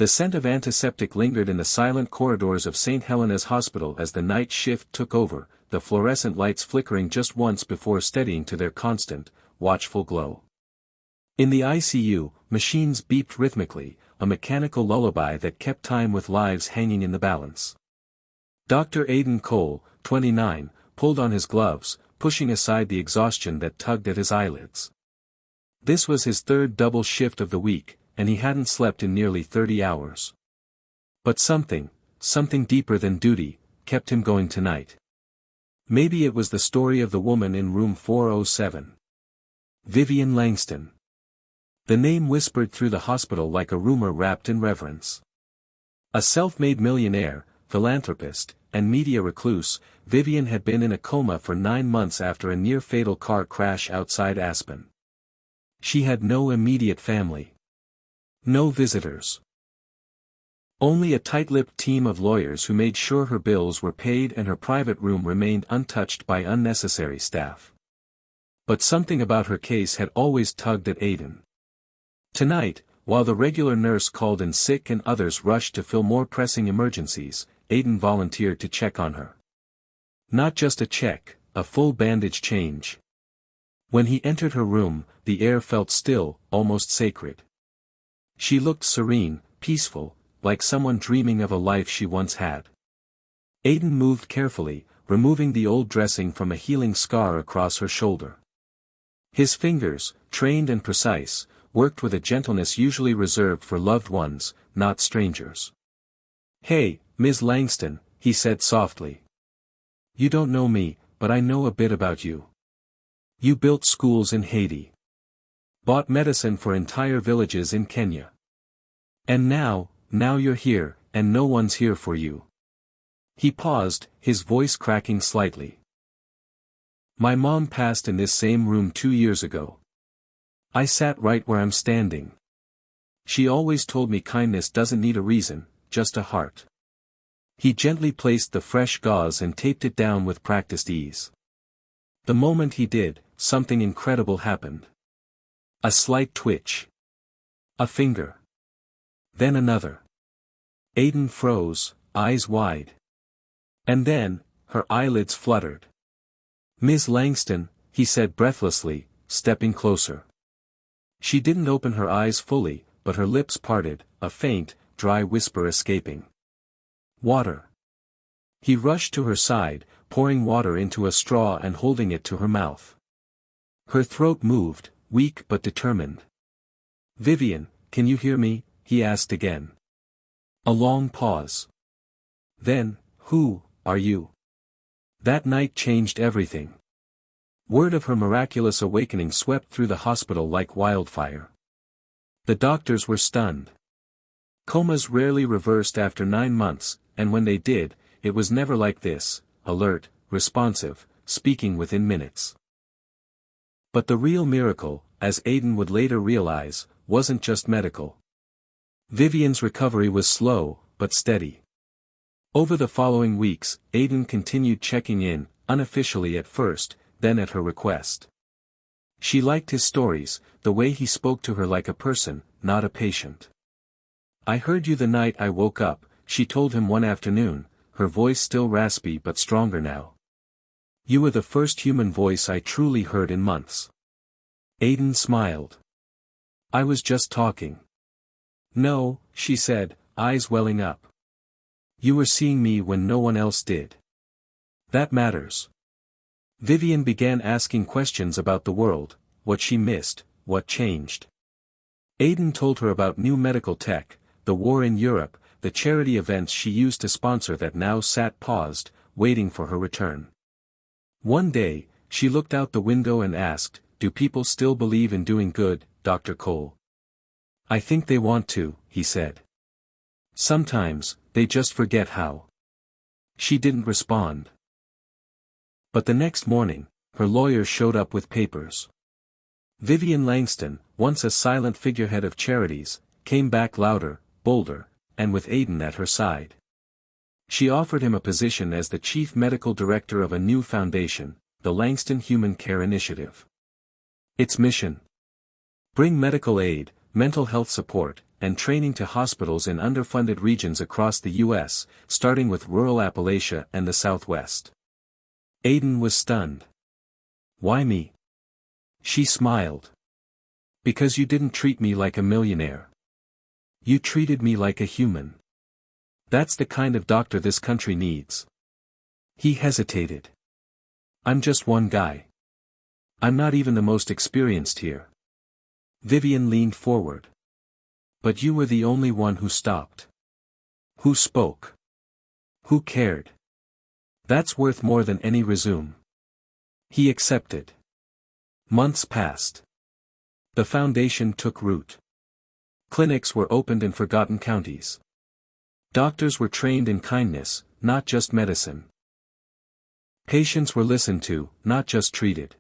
The scent of antiseptic lingered in the silent corridors of St. Helena's Hospital as the night shift took over, the fluorescent lights flickering just once before steadying to their constant, watchful glow. In the ICU, machines beeped rhythmically, a mechanical lullaby that kept time with lives hanging in the balance. Dr. Aidan Cole, 29, pulled on his gloves, pushing aside the exhaustion that tugged at his eyelids. This was his third double shift of the week, and he hadn't slept in nearly 30 hours. But something deeper than duty, kept him going tonight. Maybe it was the story of the woman in room 407. Vivian Langston. The name whispered through the hospital like a rumor wrapped in reverence. A self-made millionaire, philanthropist, and media recluse, Vivian had been in a coma for 9 months after a near-fatal car crash outside Aspen. She had no immediate family. No visitors. Only a tight-lipped team of lawyers who made sure her bills were paid and her private room remained untouched by unnecessary staff. But something about her case had always tugged at Aidan. Tonight, while the regular nurse called in sick and others rushed to fill more pressing emergencies, Aidan volunteered to check on her. Not just a check, a full bandage change. When he entered her room, the air felt still, almost sacred. She looked serene, peaceful, like someone dreaming of a life she once had. Aidan moved carefully, removing the old dressing from a healing scar across her shoulder. His fingers, trained and precise, worked with a gentleness usually reserved for loved ones, not strangers. "Hey, Ms. Langston," he said softly. "You don't know me, but I know a bit about you. You built schools in Haiti. Bought medicine for entire villages in Kenya. And now you're here, and no one's here for you." He paused, his voice cracking slightly. "My mom passed in this same room 2 years ago. I sat right where I'm standing. She always told me kindness doesn't need a reason, just a heart." He gently placed the fresh gauze and taped it down with practiced ease. The moment he did, something incredible happened. A slight twitch. A finger. Then another. Aidan froze, eyes wide. And then, her eyelids fluttered. "Ms. Langston," he said breathlessly, stepping closer. She didn't open her eyes fully, but her lips parted, a faint, dry whisper escaping. "Water." He rushed to her side, pouring water into a straw and holding it to her mouth. Her throat moved, weak but determined. "Vivian, can you hear me?" he asked again. A long pause. Then, "Who are you?" That night changed everything. Word of her miraculous awakening swept through the hospital like wildfire. The doctors were stunned. Comas rarely reversed after 9 months, and when they did, it was never like this, alert, responsive, speaking within minutes. But the real miracle, as Aidan would later realize, wasn't just medical. Vivian's recovery was slow, but steady. Over the following weeks, Aidan continued checking in, unofficially at first, then at her request. She liked his stories, the way he spoke to her like a person, not a patient. "I heard you the night I woke up," she told him one afternoon, her voice still raspy but stronger now. "You were the first human voice I truly heard in months." Aidan smiled. "I was just talking." "No," she said, eyes welling up. "You were seeing me when no one else did. That matters." Vivian began asking questions about the world, what she missed, what changed. Aidan told her about new medical tech, the war in Europe, the charity events she used to sponsor that now sat paused, waiting for her return. One day, she looked out the window and asked, "Do people still believe in doing good, Dr. Cole?" "I think they want to," he said. "Sometimes, they just forget how." She didn't respond. But the next morning, her lawyer showed up with papers. Vivian Langston, once a silent figurehead of charities, came back louder, bolder, and with Aidan at her side. She offered him a position as the chief medical director of a new foundation, the Langston Human Care Initiative. Its mission: bring medical aid, mental health support, and training to hospitals in underfunded regions across the U.S., starting with rural Appalachia and the Southwest. Aiden was stunned. "Why me?" She smiled. "Because you didn't treat me like a millionaire. You treated me like a human. That's the kind of doctor this country needs." He hesitated. "I'm just one guy. I'm not even the most experienced here." Vivian leaned forward. "But you were the only one who stopped. Who spoke. Who cared. That's worth more than any resume." He accepted. Months passed. The foundation took root. Clinics were opened in forgotten counties. Doctors were trained in kindness, not just medicine. Patients were listened to, not just treated.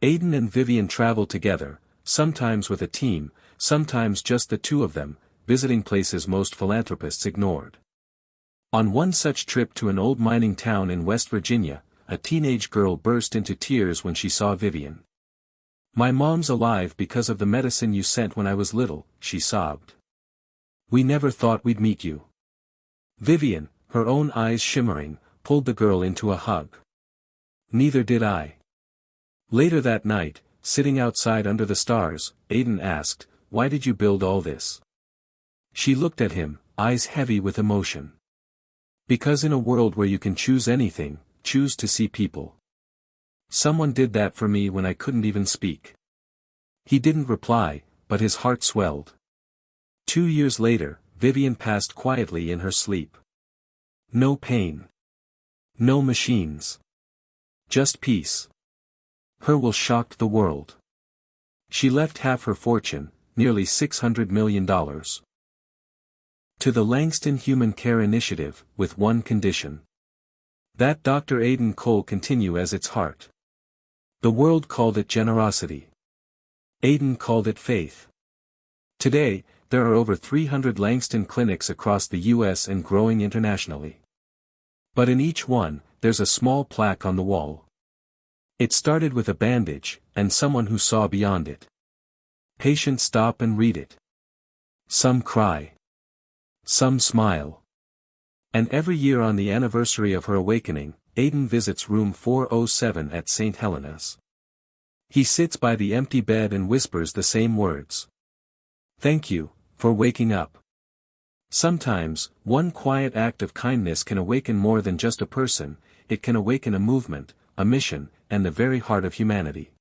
Aiden and Vivian traveled together, sometimes with a team, sometimes just the two of them, visiting places most philanthropists ignored. On one such trip to an old mining town in West Virginia, a teenage girl burst into tears when she saw Vivian. "My mom's alive because of the medicine you sent when I was little," she sobbed. "We never thought we'd meet you." Vivian, her own eyes shimmering, pulled the girl into a hug. "Neither did I." Later that night, sitting outside under the stars, Aiden asked, "Why did you build all this?" She looked at him, eyes heavy with emotion. "Because in a world where you can choose anything, choose to see people. Someone did that for me when I couldn't even speak." He didn't reply, but his heart swelled. 2 years later, Vivian passed quietly in her sleep. No pain. No machines. Just peace. Her will shocked the world. She left half her fortune, nearly $600 million. To the Langston Human Care Initiative, with one condition. That Dr. Aiden Cole continue as its heart. The world called it generosity. Aiden called it faith. Today, there are over 300 Langston clinics across the U.S. and growing internationally. But in each one, there's a small plaque on the wall. It started with a bandage, and someone who saw beyond it. Patients stop and read it. Some cry. Some smile. And every year on the anniversary of her awakening, Aiden visits room 407 at St. Helena's. He sits by the empty bed and whispers the same words. "Thank you, for waking up." Sometimes, one quiet act of kindness can awaken more than just a person, it can awaken a movement, a mission, and the very heart of humanity.